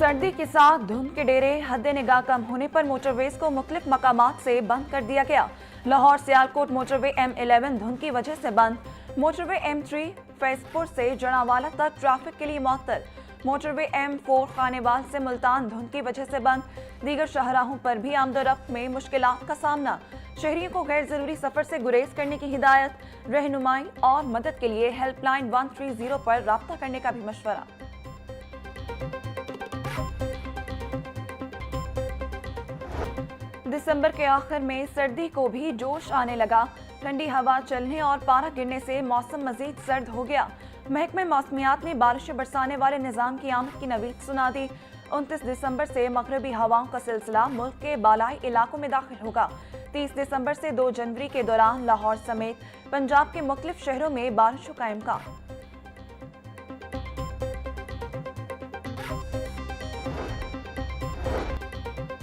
सर्दी के साथ धुंध के डेरे हद निगाह कम होने पर मोटरवेज को मुख्तलिफ मकामात से बंद कर दिया गया। लाहौर सियालकोट मोटरवे M11 धुंध की वजह से बंद। मोटरवे M3 फैजपुर से जड़ावाला तक ट्रैफिक के लिए मुअत्तल। मोटरवे M4 खानेवाल से मुल्तान धुंध की वजह से बंद। दीगर शाहराहों पर भी आमदोरफ्त में मुश्किलात का सामना। शहरियों को गैर जरूरी सफर से गुरेज करने की हिदायत। रहनुमाई और मदद के लिए हेल्पलाइन 130 पर राब्ता करने का भी मशवरा। दिसंबर के आखिर में सर्दी को भी जोश आने लगा। ठंडी हवा चलने और पारा गिरने से मौसम मजीद सर्द हो गया। महकमे मौसमियात ने बारिशें बरसाने वाले निज़ाम की आमद की नवीद सुना दी। 29 दिसंबर से मगरबी हवाओं का सिलसिला मुल्क के बालाई इलाकों में दाखिल होगा। 30 दिसंबर से 2 जनवरी के दौरान लाहौर समेत पंजाब के मुख्तलिफ शहरों में बारिशों का इम्कान।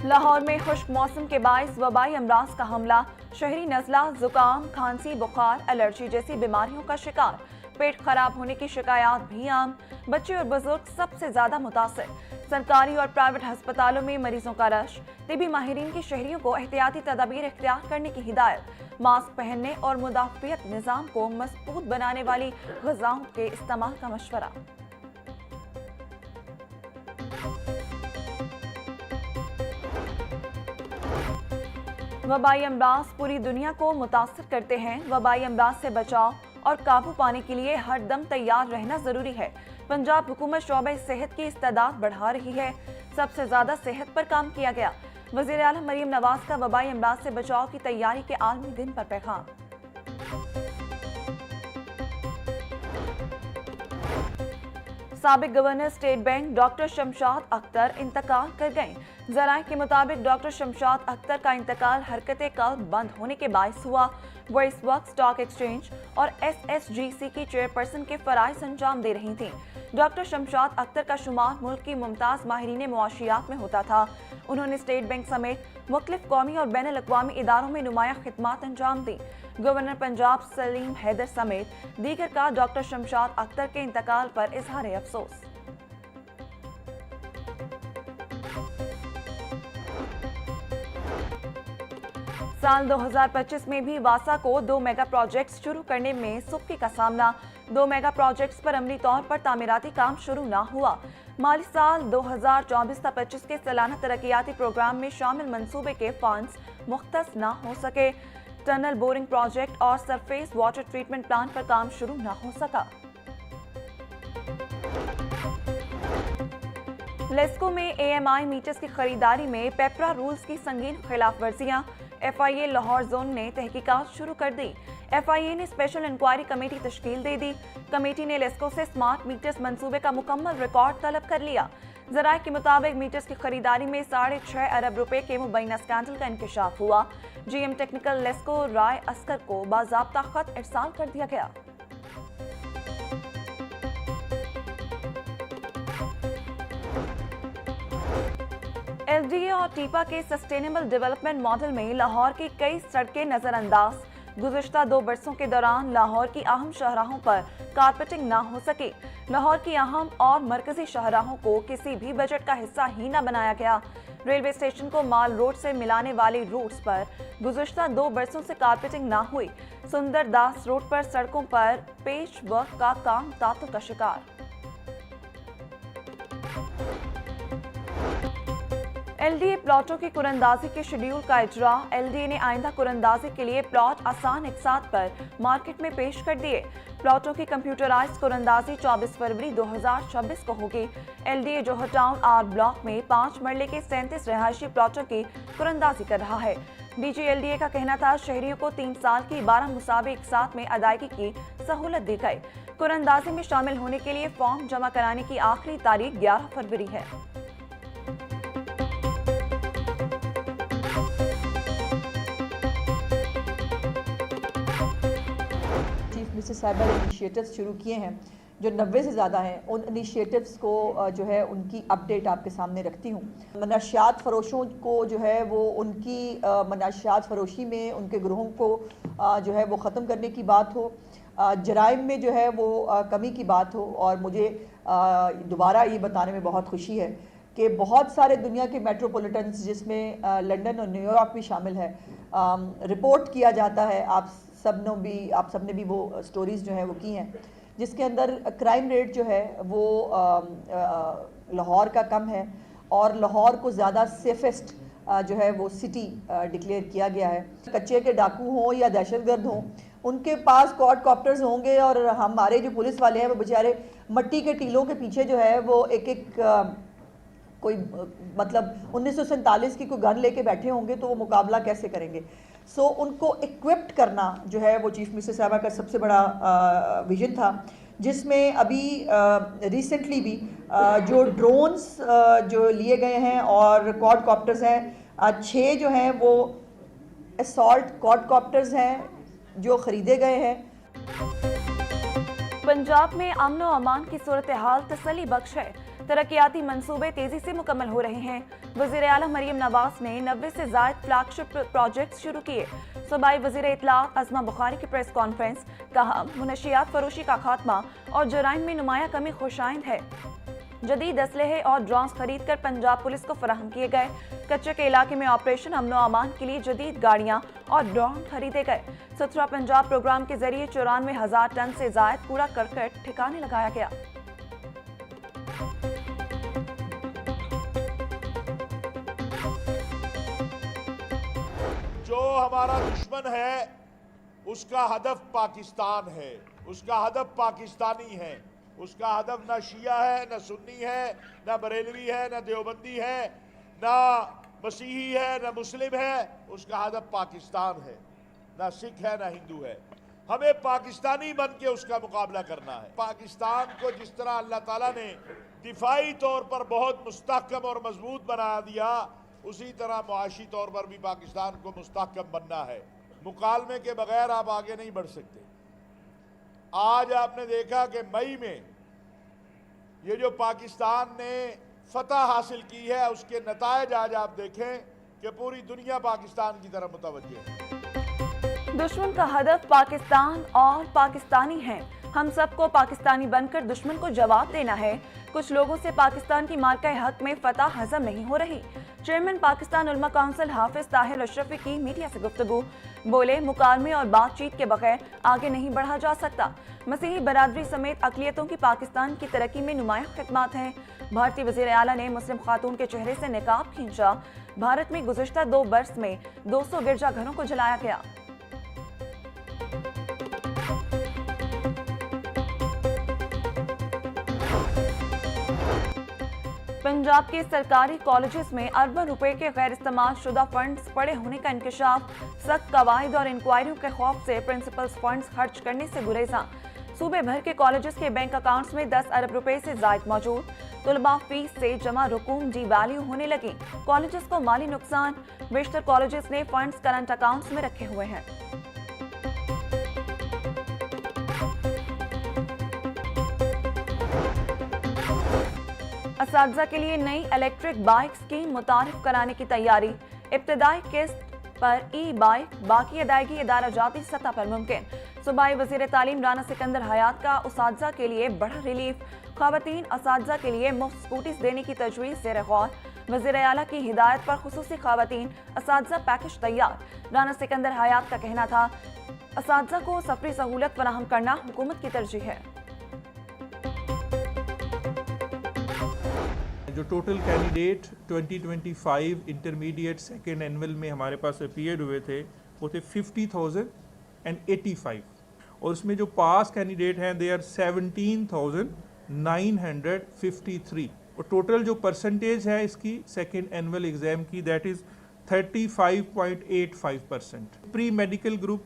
लाहौर में खुश्क मौसम के बाइस वबाई अमराज का हमला। शहरी नज़ला, जुकाम, खांसी, बुखार, एलर्जी जैसी बीमारियों का शिकार। पेट खराब होने की शिकायत भी आम। बच्चे और बुजुर्ग सबसे ज्यादा मुतासर। सरकारी और प्राइवेट अस्पतालों में मरीजों का रश। तिबी माहिरीन की शहरियों को एहतियाती तदाबीर इख्तियार करने की हिदायत। मास्क पहनने और मुदाफियत निज़ाम को मजबूत बनाने वाली ग़िज़ाओं के इस्तेमाल का मशवरा। वबाई अमराज पूरी दुनिया को मुतासर करते हैं। वबाई अमराज से बचाव और काबू पाने के लिए हर दम तैयार रहना जरूरी है। पंजाब हुकूमत शोबे सेहत की इस्तेदाद बढ़ा रही है। सबसे ज्यादा सेहत पर काम किया गया। वज़ीर आला मरीम नवाज का वबाई अमराज से बचाव की तैयारी के आलमी दिन पर पैगाम। साबिक governor state bank doctor Shamshad Akhtar इंतकाल कर गए। ज़राए के मुताबिक डॉक्टर शमशाद अख्तर का इंतकाल हरकत कल्ब बंद होने के बायस हुआ। वो इस वक्त स्टॉक एक्सचेंज और SSGC की चेयरपर्सन के फराइज अंजाम दे रही थीं। डॉक्टर शमशाद अख्तर का शुमार मुल्क की मुमताज़ माहिरीन मुआशियात में होता था। उन्होंने स्टेट बैंक समेत मुख्तलिफ कौमी और बैनुल अक़वामी इदारों में नुमाया खिदमात अंजाम दी। गवर्नर पंजाब सलीम हैदर समेत दीगर का डॉक्टर शमशाद अख्तर के इंतकाल पर इजहार अफसोस। साल 2025 में भी वासा को 2 मेगा प्रोजेक्ट्स शुरू करने में सुख्ती का सामना। 2 मेगा प्रोजेक्ट्स पर अमली तौर पर तामीराती काम शुरू न हुआ। माली साल 2024-25 के सालाना तरक्याती प्रोग्राम में शामिल मंसूबे के फंड्स मुख्तस न हो सके। टनल बोरिंग प्रोजेक्ट और सरफेस वाटर ट्रीटमेंट प्लांट पर काम शुरू न हो सका। लेस्को में AMI मीटर्स की खरीदारी में पेपरा रूल्स की संगीन खिलाफ वर्जियां। FIA लाहौर जोन ने तहकीकात शुरू कर दी। FIA ने स्पेशल इंक्वायरी कमेटी तश्कील दे दी। कमेटी ने लेस्को से स्मार्ट मीटर्स मंसूबे का मुकम्मल रिकॉर्ड तलब कर लिया। ज़राए के मुताबिक मीटर्स की खरीदारी में 6.5 अरब रुपए के मुबैना स्कैंडल का इंकशाफ हुआ। GM टेक्निकल लेस्को राय अस्कर को बाज़ाब्ता खत इरसाल कर दिया गया। LDA और टीपा के सस्टेनेबल डेवलपमेंट मॉडल में लाहौर की कई सड़कें नजरअंदाज। गुज़िश्ता 2 बरसों के दौरान लाहौर की अहम शाहराहों पर कारपेटिंग न हो सकी। लाहौर की अहम और मरकजी शाहराहों को किसी भी बजट का हिस्सा ही न बनाया गया। रेलवे स्टेशन को माल रोड से मिलाने वाली रूट्स पर गुज़िश्ता 2 बरसों से कारपेटिंग न हुई। सुंदर दास रोड पर सड़कों पर पेच वर्क का काम तातुल का शिकार। LDA प्लॉटों की कुरंदाजी के शेड्यूल का इजरा। LDA ने आइंदा कुरंदाजी के लिए प्लॉट आसान इकसात पर मार्केट में पेश कर दिए। प्लॉटों की कंप्यूटराइज कुरंदाजी 24 फरवरी 2026 को होगी। LDA जोहर टाउन R ब्लॉक में 5 मरले के 37 रहायशी प्लॉटों की कुरंदाजी कर रहा है। DG LDA का कहना था शहरियों को 3 साल की 12 मुसाबे इकसात में अदायगी की सहूलत दी गई। कुरंदाजी में शामिल होने के लिए फॉर्म जमा कराने की आखिरी तारीख 11 फरवरी है। मिनिस्टर साहिबा ने इनिशिएटिव्स शुरू किए हैं जो 90 से ज़्यादा हैं। उन इनिशिएटिव्स को जो है उनकी अपडेट आपके सामने रखती हूँ। मनाशियात फ़रोशों को जो है वो उनकी मनाशियात फ़रोशी में उनके ग्रोहों को जो है वो ख़त्म करने की बात हो, जराइम में जो है वो कमी की बात हो। और मुझे दोबारा ये बताने में बहुत खुशी है کہ بہت سارے دنیا کے میٹروپولیٹنس جس میں لنڈن اور نیو یارک بھی شامل ہے رپورٹ کیا جاتا ہے. آپ سب نے بھی وہ سٹوریز جو ہیں وہ کی ہیں جس کے اندر کرائم ریٹ جو ہے وہ لاہور کا کم ہے اور لاہور کو زیادہ سیفسٹ جو ہے وہ سٹی ڈکلیئر کیا گیا ہے. کچے کے ڈاکو ہوں یا دہشت گرد ہوں ان کے پاس کوڈ کاپٹرز ہوں گے اور ہمارے جو پولیس والے ہیں وہ بیچارے مٹی کے ٹیلوں کے پیچھے جو ہے وہ ایک کوئی مطلب 1947 کی کوئی گن لے کے بیٹھے ہوں گے تو وہ مقابلہ کیسے کریں گے. سو ان کو ایکوپڈ کرنا جو ہے وہ چیف منسٹر صاحبہ کا سب سے بڑا ویژن تھا جس میں ابھی ریسنٹلی بھی جو ڈرونز جو لیے گئے ہیں اور کوڈ کاپٹرز ہیں 6 جو ہیں وہ اسالٹ کوڈ کاپٹرز ہیں جو خریدے گئے ہیں. پنجاب میں امن و امان کی صورتحال تسلی بخش ہے. ترقیاتی منصوبے تیزی سے مکمل ہو رہے ہیں. وزیر اعلیٰ مریم نواز نے 90 سے زائد فلیگ شپ پروجیکٹس شروع کیے. صوبائی وزیر اطلاعات عظمہ بخاری کی پریس کانفرنس. کہا منشیات فروشی کا خاتمہ اور جرائم میں نمایاں کمی خوشائند ہے. جدید اسلحے اور ڈرونز خرید کر پنجاب پولیس کو فراہم کیے گئے. کچے کے علاقے میں آپریشن امن و امان کے لیے جدید گاڑیاں اور ڈرون خریدے گئے. ستھرا پنجاب پروگرام کے ذریعے 94,000 ٹن سے زائد کوڑا کرکٹ ٹھکانے لگایا گیا. جو ہمارا دشمن ہے اس کا ہدف پاکستان ہے, اس کا ہدف پاکستانی ہے, اس کا ہدف نہ شیعہ ہے, نہ سنی ہے, نہ بریلوی ہے, نہ دیوبندی ہے, نہ مسیحی ہے, نہ مسلم ہے. اس کا ہدف پاکستان ہے, نہ سکھ ہے, نہ ہندو ہے. ہمیں پاکستانی بن کے اس کا مقابلہ کرنا ہے. پاکستان کو جس طرح اللہ تعالیٰ نے دفاعی طور پر بہت مستحکم اور مضبوط بنا دیا, اسی طرح معاشی طور پر بھی پاکستان کو مستحکم بننا ہے. مکالمے کے بغیر آپ آگے نہیں بڑھ سکتے. آج آپ نے دیکھا کہ مئی میں یہ جو پاکستان نے فتح حاصل کی ہے اس کے نتائج آج آپ دیکھیں کہ پوری دنیا پاکستان کی طرف متوجہ ہے. دشمن کا ہدف پاکستان اور پاکستانی ہیں. ہم سب کو پاکستانی بن کر دشمن کو جواب دینا ہے. کچھ لوگوں سے پاکستان کی مارکہ حق میں فتح ہضم نہیں ہو رہی. چیئرمین پاکستان علماء کونسل حافظ طاہر اشرفی کی میڈیا سے گفتگو. بولے مکالمے اور بات چیت کے بغیر آگے نہیں بڑھا جا سکتا. مسیحی برادری سمیت اقلیتوں کی پاکستان کی ترقی میں نمایاں خدمات ہیں. بھارتی وزیر اعلیٰ نے مسلم خاتون کے چہرے سے نقاب کھینچا. بھارت میں گزشتہ 2 برس میں 200 گرجا گھروں کو جلایا گیا. پنجاب کے سرکاری کالجز میں اربوں روپے کے غیر استعمال شدہ فنڈز پڑے ہونے کا انکشاف. سخت قواعد اور انکوائریوں کے خوف سے پرنسپلز فنڈز خرچ کرنے سے گریزاں. صوبے بھر کے کالجز کے بینک اکاؤنٹس میں 10 ارب روپے سے زائد موجود. طلباء فیس سے جمع رقوم ڈی ویلیو ہونے لگی. کالجز کو مالی نقصان. بیشتر کالجز نے فنڈز کرنٹ اکاؤنٹس میں رکھے ہوئے ہیں. اساتذہ کے لیے نئی الیکٹرک بائک اسکیم متعارف کرانے کی تیاری. ابتدائی قسط پر ای بائک, باقی ادائیگی ادارہ جاتی سطح پر ممکن. صوبائی وزیر تعلیم رانا سکندر حیات کا اساتذہ کے لیے بڑا ریلیف. خواتین اساتذہ کے لیے مفت سکوٹیز دینے کی تجویز زیر غور. وزیر اعلیٰ کی ہدایت پر خصوصی خواتین اساتذہ پیکج تیار. رانا سکندر حیات کا کہنا تھا اساتذہ کو سفری سہولت فراہم کرنا حکومت کی ترجیح ہے. جو total candidate 2025 intermediate second annual میں ہمارے پاس اپیئرڈ ہوئے تھے وہ تھے 50,085 اور اس میں جو پاس کینڈیڈیٹ ہیں دے آر 17,953 اور ٹوٹل جو پرسنٹیج ہے اس کی سیکنڈ اینول ایگزام کی date is 35.85%. Pre medical group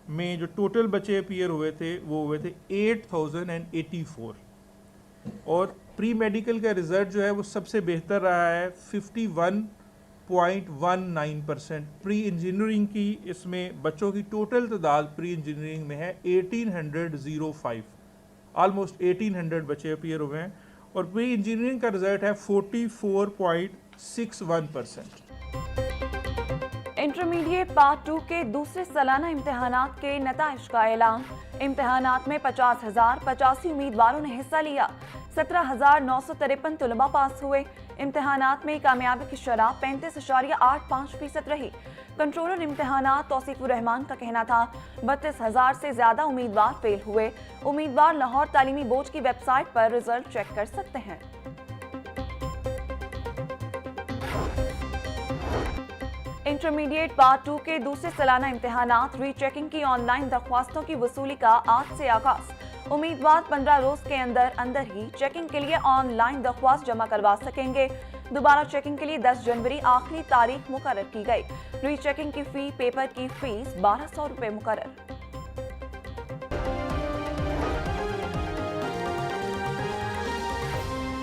میں جو ٹوٹل بچے اپیئر ہوئے تھے وہ ہوئے تھے 8,084 اور پری میڈیکل کا رزلٹ جو ہے وہ سب سے بہتر رہا ہے 51.19%. پری انجینئرنگ کی اس میں بچوں کی ٹوٹل تعداد پری انجینئرنگ میں ہے 1805. آلموسٹ 1800 بچے اپیئر ہوئے ہیں اور پری انجینئرنگ کا رزلٹ ہے 44.61%. انٹرمیڈیٹ इंटरमीडिएट पार्ट 2 के दूसरे सालाना इम्तिहानात के नताइज का ऐलान। इम्तिहानात में 50,085 उम्मीदवारों ने हिस्सा लिया। 17,953 तलबा पास हुए। इम्तिहानात में कामयाबी की शरह 35.85% रही। कंट्रोलर इम्तिहानात तौसीफुर रहमान का कहना था 32,000 से ज्यादा उम्मीदवार फेल हुए। उम्मीदवार लाहौर तालीमी बोर्ड की वेबसाइट पर रिजल्ट चेक कर सकते हैं। इंटरमीडिएट पार्ट 2 के दूसरे सालाना इम्तिहानात रीचेकिंग की ऑनलाइन दरख्वास्तों की वसूली का आज से आगाज। उम्मीदवार 15 रोज के अंदर ही चेकिंग के लिए ऑनलाइन दरख्वास्त जमा करवा सकेंगे। दोबारा चेकिंग के लिए 10 जनवरी आखिरी तारीख मुकर्रर की गई। रीचेकिंग की फी पेपर की फीस 1200 रुपए मुकर्रर।